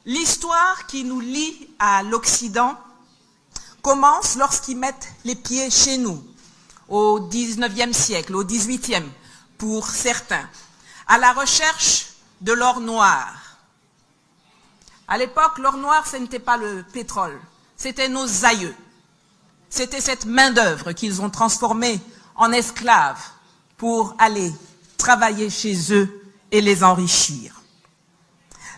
L'histoire qui nous lie à l'Occident commence lorsqu'ils mettent les pieds chez nous, au XIXe siècle, au XVIIIe pour certains, à la recherche de l'or noir. À l'époque, l'or noir, ce n'était pas le pétrole, c'était nos aïeux. C'était cette main-d'œuvre qu'ils ont transformée en esclaves pour aller travailler chez eux et les enrichir.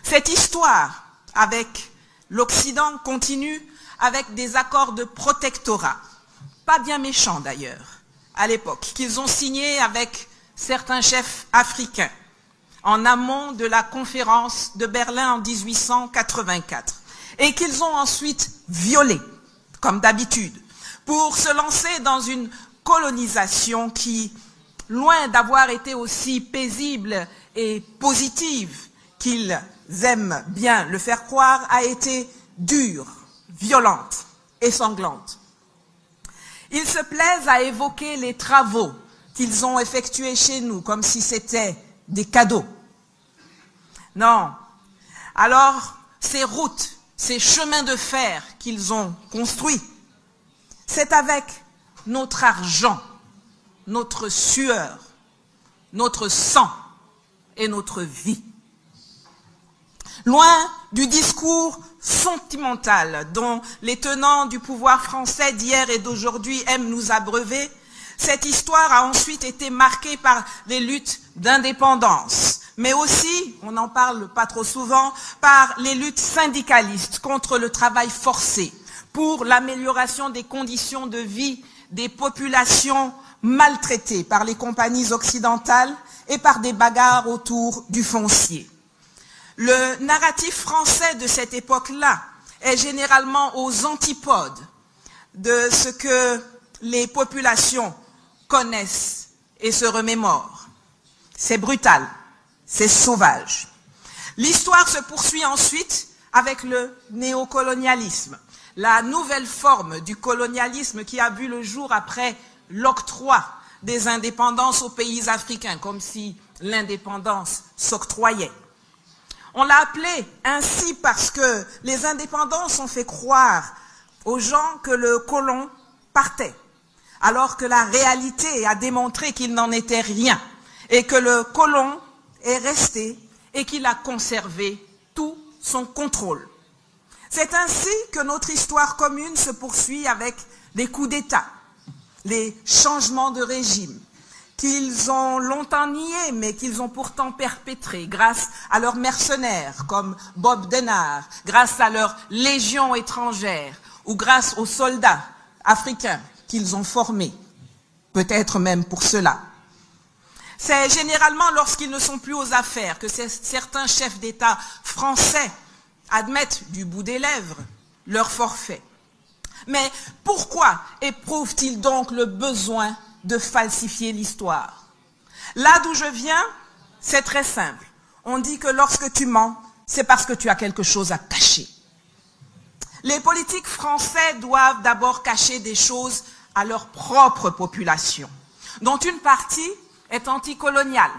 Cette histoire avec l'Occident continue avec des accords de protectorat, pas bien méchants d'ailleurs, à l'époque, qu'ils ont signés avec certains chefs africains en amont de la conférence de Berlin en 1884 et qu'ils ont ensuite violés, comme d'habitude, pour se lancer dans une colonisation qui, loin d'avoir été aussi paisible et positive qu'ils aiment bien le faire croire, a été dure, violente et sanglante. Ils se plaisent à évoquer les travaux qu'ils ont effectués chez nous comme si c'était des cadeaux. Non. Alors, ces routes, ces chemins de fer qu'ils ont construits, c'est avec notre argent, notre sueur, notre sang et notre vie. Loin du discours sentimental dont les tenants du pouvoir français d'hier et d'aujourd'hui aiment nous abreuver, cette histoire a ensuite été marquée par les luttes d'indépendance, mais aussi, on n'en parle pas trop souvent, par les luttes syndicalistes contre le travail forcé, pour l'amélioration des conditions de vie des populations maltraitées par les compagnies occidentales et par des bagarres autour du foncier. Le narratif français de cette époque-là est généralement aux antipodes de ce que les populations connaissent et se remémorent. C'est brutal, c'est sauvage. L'histoire se poursuit ensuite avec le néocolonialisme, la nouvelle forme du colonialisme qui a vu le jour après l'octroi des indépendances aux pays africains, comme si l'indépendance s'octroyait. On l'a appelé ainsi parce que les indépendances ont fait croire aux gens que le colon partait, alors que la réalité a démontré qu'il n'en était rien, et que le colon est resté et qu'il a conservé tout son contrôle. C'est ainsi que notre histoire commune se poursuit avec des coups d'État, les changements de régime, qu'ils ont longtemps niés, mais qu'ils ont pourtant perpétrés grâce à leurs mercenaires, comme Bob Denard, grâce à leurs légions étrangères, ou grâce aux soldats africains qu'ils ont formés, peut-être même pour cela. C'est généralement lorsqu'ils ne sont plus aux affaires que certains chefs d'État français admettent du bout des lèvres leur forfait. Mais pourquoi éprouvent-ils donc le besoin de falsifier l'histoire? Là d'où je viens, c'est très simple. On dit que lorsque tu mens, c'est parce que tu as quelque chose à cacher. Les politiques français doivent d'abord cacher des choses à leur propre population, dont une partie est anticoloniale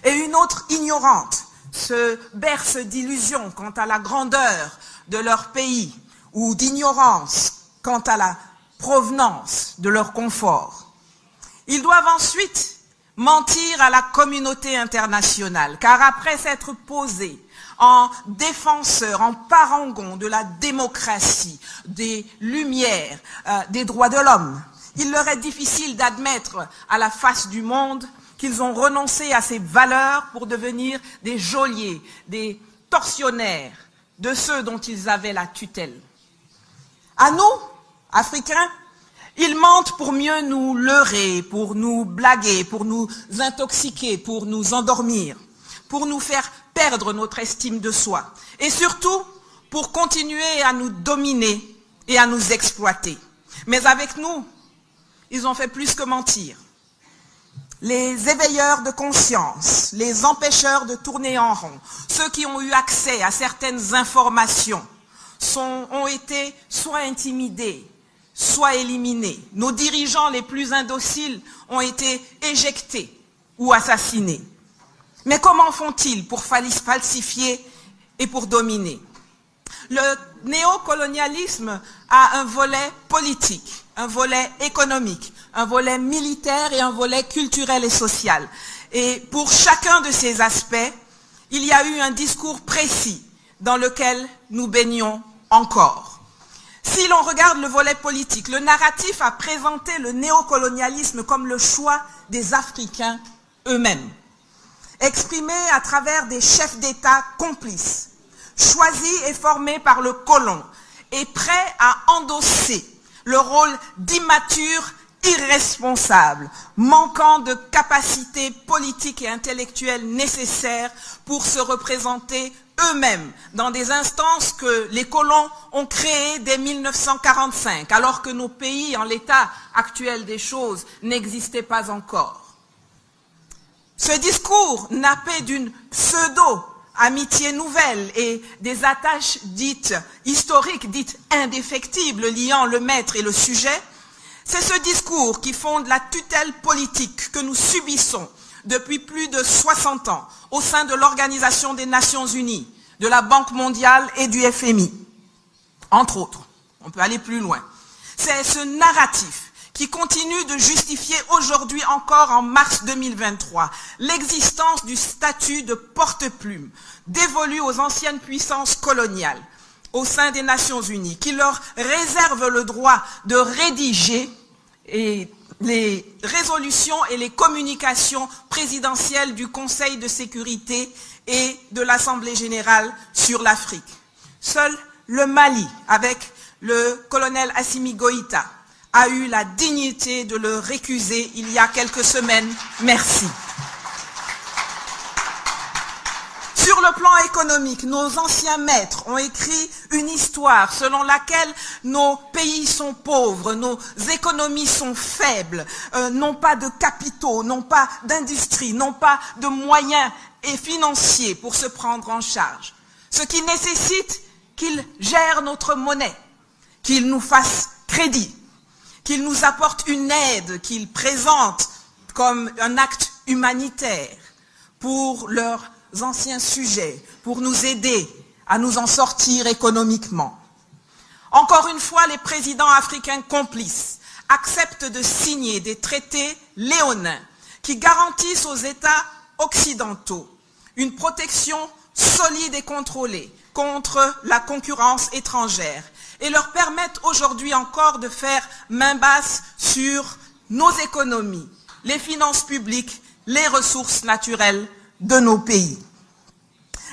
et une autre ignorante, se berce d'illusions quant à la grandeur de leur pays ou d'ignorance quant à la provenance de leur confort. Ils doivent ensuite mentir à la communauté internationale, car après s'être posés en défenseurs, en parangons de la démocratie, des lumières, des droits de l'homme, il leur est difficile d'admettre à la face du monde qu'ils ont renoncé à ces valeurs pour devenir des geôliers, des tortionnaires de ceux dont ils avaient la tutelle. À nous, Africains, ils mentent pour mieux nous leurrer, pour nous blaguer, pour nous intoxiquer, pour nous endormir, pour nous faire perdre notre estime de soi et surtout pour continuer à nous dominer et à nous exploiter. Mais avec nous, ils ont fait plus que mentir. Les éveilleurs de conscience, les empêcheurs de tourner en rond, ceux qui ont eu accès à certaines informations ont été soit intimidés, soit éliminés. Nos dirigeants les plus indociles ont été éjectés ou assassinés. Mais comment font-ils pour falsifier et pour dominer? Le néocolonialisme a un volet politique, un volet économique, un volet militaire et un volet culturel et social. Et pour chacun de ces aspects, il y a eu un discours précis dans lequel nous baignons encore. Si l'on regarde le volet politique, le narratif a présenté le néocolonialisme comme le choix des Africains eux-mêmes, exprimé à travers des chefs d'État complices, choisis et formés par le colon, et prêts à endosser le rôle d'immature irresponsable, manquant de capacités politiques et intellectuelles nécessaires pour se représenter eux-mêmes dans des instances que les colons ont créées dès 1945, alors que nos pays, en l'état actuel des choses, n'existaient pas encore. Ce discours nappé d'une pseudo-amitié nouvelle et des attaches dites historiques, dites indéfectibles, liant le maître et le sujet, c'est ce discours qui fonde la tutelle politique que nous subissons depuis plus de 60 ans au sein de l'Organisation des Nations Unies, de la Banque mondiale et du FMI, entre autres. On peut aller plus loin. C'est ce narratif qui continue de justifier aujourd'hui encore en mars 2023 l'existence du statut de porte-plume dévolu aux anciennes puissances coloniales au sein des Nations Unies, qui leur réserve le droit de rédiger les résolutions et les communications présidentielles du Conseil de sécurité et de l'Assemblée générale sur l'Afrique. Seul le Mali, avec le colonel Assimi Goïta, a eu la dignité de le récuser il y a quelques semaines. Merci. Sur le plan économique, nos anciens maîtres ont écrit une histoire selon laquelle nos pays sont pauvres, nos économies sont faibles, n'ont pas de capitaux, n'ont pas d'industrie, n'ont pas de moyens et financiers pour se prendre en charge. Ce qui nécessite qu'ils gèrent notre monnaie, qu'ils nous fassent crédit, qu'ils nous apportent une aide qu'ils présentent comme un acte humanitaire pour leurs anciens sujets, pour nous aider à nous en sortir économiquement. Encore une fois, les présidents africains complices acceptent de signer des traités léonins qui garantissent aux États occidentaux une protection solide et contrôlée contre la concurrence étrangère et leur permettent aujourd'hui encore de faire main basse sur nos économies, les finances publiques, les ressources naturelles de nos pays.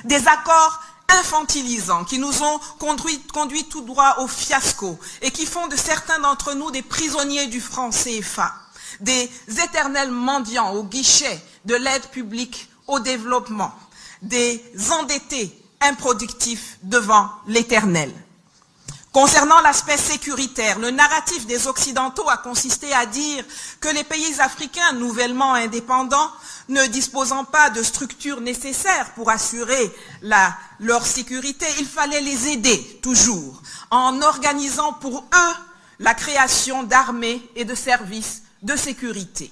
Des accords infantilisants qui nous ont conduit tout droit au fiasco et qui font de certains d'entre nous des prisonniers du franc CFA, des éternels mendiants au guichet de l'aide publique au développement, des endettés improductifs devant l'éternel. Concernant l'aspect sécuritaire, le narratif des Occidentaux a consisté à dire que les pays africains nouvellement indépendants, ne disposant pas de structures nécessaires pour assurer leur sécurité, il fallait les aider toujours, en organisant pour eux la création d'armées et de services de sécurité.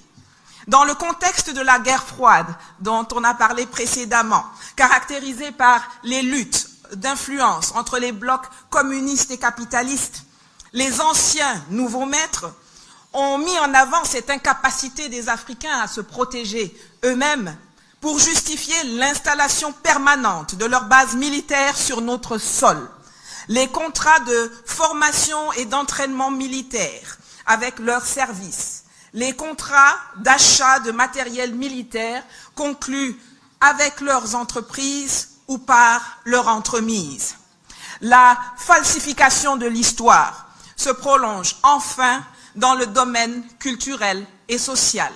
Dans le contexte de la guerre froide dont on a parlé précédemment, caractérisée par les luttes d'influence entre les blocs communistes et capitalistes, les anciens nouveaux maîtres ont mis en avant cette incapacité des Africains à se protéger eux-mêmes pour justifier l'installation permanente de leurs bases militaires sur notre sol, les contrats de formation et d'entraînement militaire avec leurs services, les contrats d'achat de matériel militaire conclus avec leurs entreprises ou par leur entremise. La falsification de l'histoire se prolonge enfin dans le domaine culturel et social.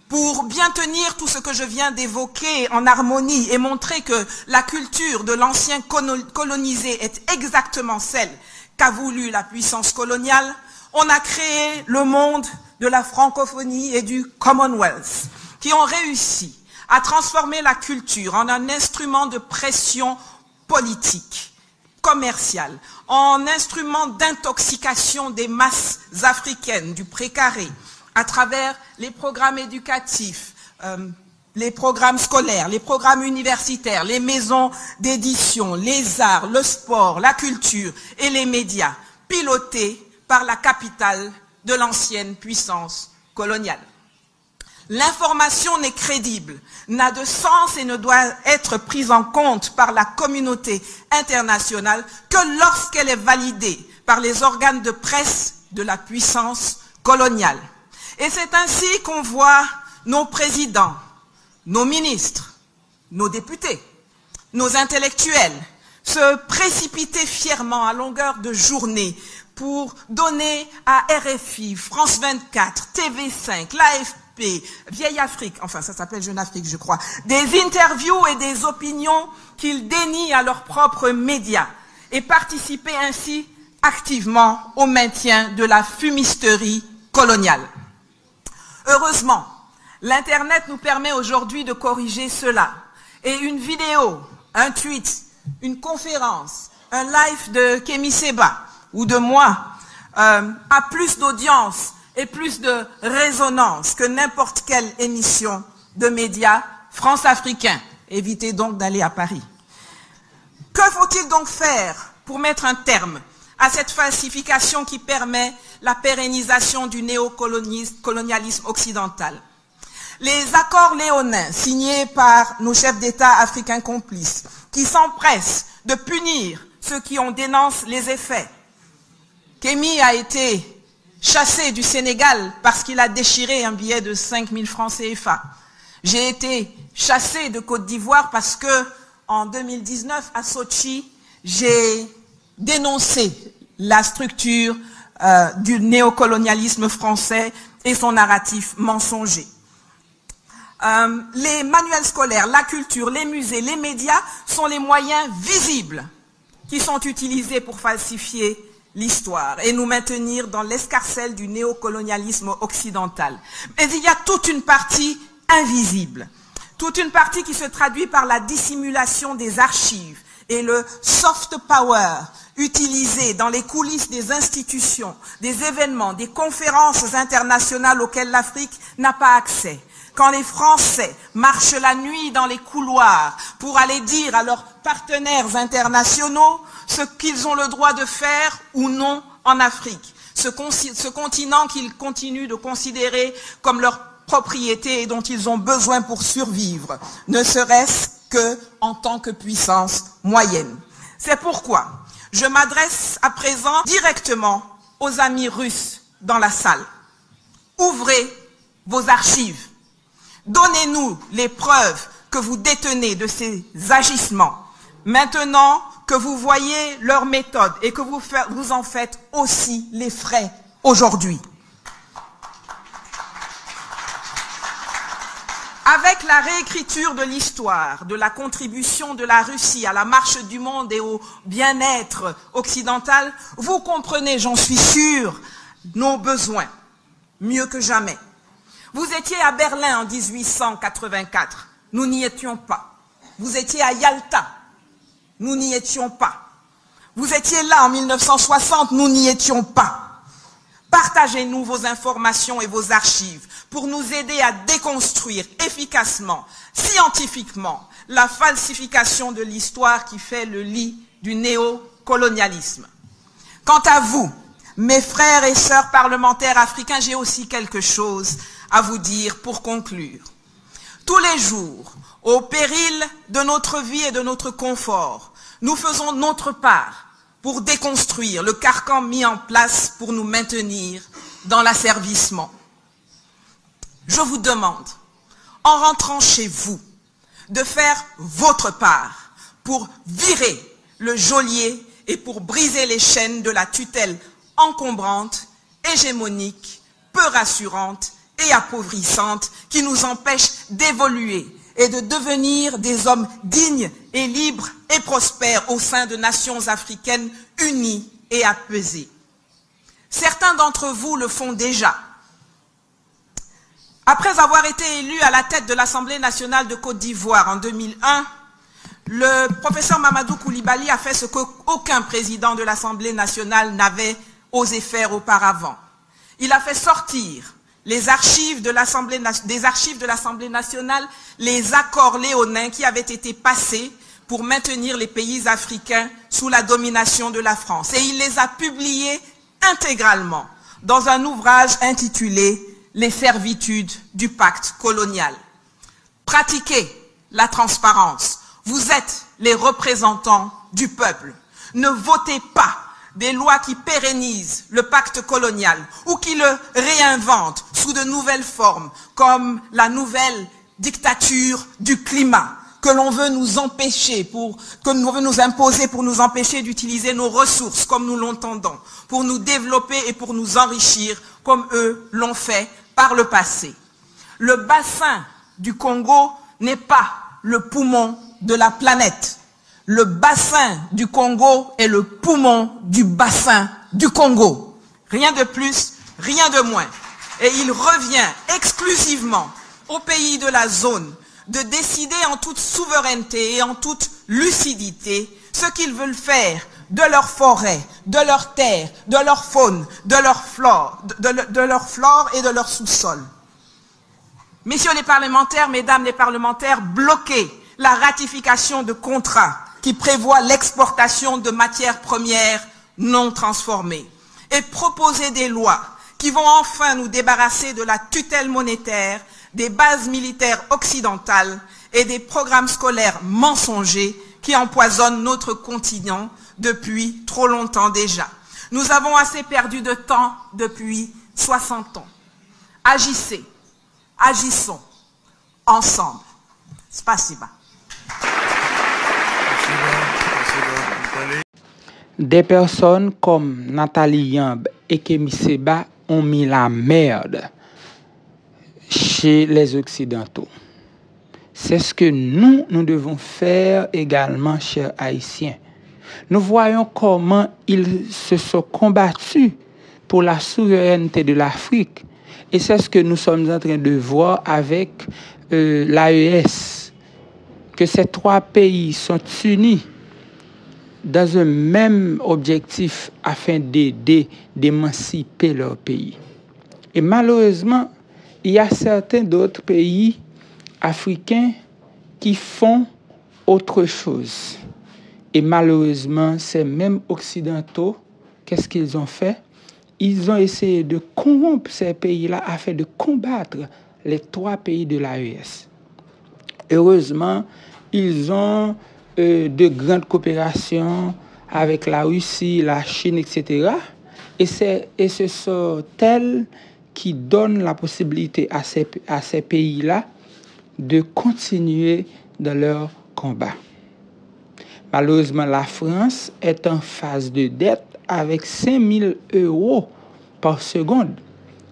Pour bien tenir tout ce que je viens d'évoquer en harmonie et montrer que la culture de l'ancien colonisé est exactement celle qu'a voulu la puissance coloniale, on a créé le monde de la francophonie et du Commonwealth, qui ont réussi à transformer la culture en un instrument de pression politique, commerciale, en instrument d'intoxication des masses africaines du précaré, à travers les programmes éducatifs, les programmes scolaires, les programmes universitaires, les maisons d'édition, les arts, le sport, la culture et les médias, pilotés par la capitale de l'ancienne puissance coloniale. L'information n'est crédible, n'a de sens et ne doit être prise en compte par la communauté internationale que lorsqu'elle est validée par les organes de presse de la puissance coloniale. Et c'est ainsi qu'on voit nos présidents, nos ministres, nos députés, nos intellectuels se précipiter fièrement à longueur de journée pour donner à RFI, France 24, TV5, l'AFP, Vieille Afrique, enfin ça s'appelle Jeune Afrique je crois, des interviews et des opinions qu'ils dénient à leurs propres médias et participer ainsi activement au maintien de la fumisterie coloniale. Heureusement, l'Internet nous permet aujourd'hui de corriger cela. Et une vidéo, un tweet, une conférence, un live de Kémy Séba ou de moi a plus d'audience et plus de résonance que n'importe quelle émission de médias france-africains. Évitez donc d'aller à Paris. Que faut-il donc faire pour mettre un terme à cette falsification qui permet la pérennisation du néocolonialisme occidental? Les accords léonins signés par nos chefs d'État africains complices, qui s'empressent de punir ceux qui en dénoncent les effets. Kémy a été chassé du Sénégal parce qu'il a déchiré un billet de 5 000 francs CFA. J'ai été chassé de Côte d'Ivoire parce que, en 2019, à Sochi, j'ai dénoncé la structure du néocolonialisme français et son narratif mensonger. Les manuels scolaires, la culture, les musées, les médias sont les moyens visibles qui sont utilisés pour falsifier l'histoire et nous maintenir dans l'escarcelle du néocolonialisme occidental. Mais il y a toute une partie invisible, toute une partie qui se traduit par la dissimulation des archives et le soft power utilisé dans les coulisses des institutions, des événements, des conférences internationales auxquelles l'Afrique n'a pas accès. Quand les Français marchent la nuit dans les couloirs pour aller dire à leurs partenaires internationaux ce qu'ils ont le droit de faire ou non en Afrique, ce continent qu'ils continuent de considérer comme leur propriété et dont ils ont besoin pour survivre, ne serait-ce que en tant que puissance moyenne. C'est pourquoi je m'adresse à présent directement aux amis russes dans la salle. Ouvrez vos archives. Donnez-nous les preuves que vous détenez de ces agissements. Maintenant que vous voyez leur méthode et que vous en faites aussi les frais aujourd'hui. Avec la réécriture de l'histoire, de la contribution de la Russie à la marche du monde et au bien-être occidental, vous comprenez, j'en suis sûr, nos besoins, mieux que jamais. Vous étiez à Berlin en 1884, nous n'y étions pas. Vous étiez à Yalta, nous n'y étions pas. Vous étiez là en 1960, nous n'y étions pas. Partagez-nous vos informations et vos archives pour nous aider à déconstruire efficacement, scientifiquement, la falsification de l'histoire qui fait le lit du néocolonialisme. Quant à vous, mes frères et sœurs parlementaires africains, j'ai aussi quelque chose à vous dire pour conclure. Tous les jours, au péril de notre vie et de notre confort, nous faisons notre part pour déconstruire le carcan mis en place pour nous maintenir dans l'asservissement. Je vous demande, en rentrant chez vous, de faire votre part pour virer le geôlier et pour briser les chaînes de la tutelle encombrante, hégémonique, peu rassurante et appauvrissante qui nous empêche d'évoluer et de devenir des hommes dignes et libres et prospères au sein de nations africaines unies et apaisées. Certains d'entre vous le font déjà. Après avoir été élu à la tête de l'Assemblée nationale de Côte d'Ivoire en 2001, le professeur Mamadou Koulibaly a fait ce qu'aucun président de l'Assemblée nationale n'avait osé faire auparavant. Il a fait sortir des archives de l'Assemblée nationale les accords léonins qui avaient été passés pour maintenir les pays africains sous la domination de la France. Et il les a publiés intégralement dans un ouvrage intitulé « Les servitudes du pacte colonial ». Pratiquez la transparence. Vous êtes les représentants du peuple. Ne votez pas des lois qui pérennisent le pacte colonial ou qui le réinventent sous de nouvelles formes, comme la nouvelle dictature du climat que l'on veut nous empêcher, que l'on veut nous imposer pour nous empêcher d'utiliser nos ressources comme nous l'entendons, pour nous développer et pour nous enrichir comme eux l'ont fait par le passé. Le bassin du Congo n'est pas le poumon de la planète. Le bassin du Congo est le poumon du bassin du Congo. Rien de plus, rien de moins. Et il revient exclusivement aux pays de la zone de décider en toute souveraineté et en toute lucidité ce qu'ils veulent faire de leurs forêts, de leurs terres, de leur faune, de leur flore, de leur flore et de leur sous-sol. Messieurs les parlementaires, mesdames les parlementaires, bloquez la ratification de contrats qui prévoient l'exportation de matières premières non transformées et proposez des lois qui vont enfin nous débarrasser de la tutelle monétaire, des bases militaires occidentales et des programmes scolaires mensongers qui empoisonnent notre continent depuis trop longtemps déjà. Nous avons assez perdu de temps depuis 60 ans. Agissez, agissons ensemble. Spasiba. Des personnes comme Nathalie Yamb et Kémy Séba ont mis la merde chez les Occidentaux. C'est ce que nous devons faire également, chers Haïtiens. Nous voyons comment ils se sont combattus pour la souveraineté de l'Afrique. Et c'est ce que nous sommes en train de voir avec l'AES, que ces trois pays sont unis dans un même objectif afin d'aider, d'émanciper leur pays. Et malheureusement, il y a certains d'autres pays africains qui font autre chose. Et malheureusement, ces mêmes Occidentaux, qu'est-ce qu'ils ont fait? Ils ont essayé de corrompre ces pays-là afin de combattre les trois pays de l'AES. Heureusement, ils ont de grandes coopérations avec la Russie, la Chine, etc. Et ce sont elles qui donnent la possibilité à ces pays-là de continuer dans leur combat. Malheureusement, la France est en phase de dette avec 5 000 € par seconde.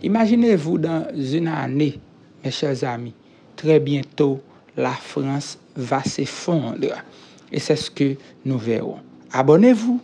Imaginez-vous dans une année, mes chers amis, très bientôt, la France va s'effondrer. Et c'est ce que nous verrons. Abonnez-vous.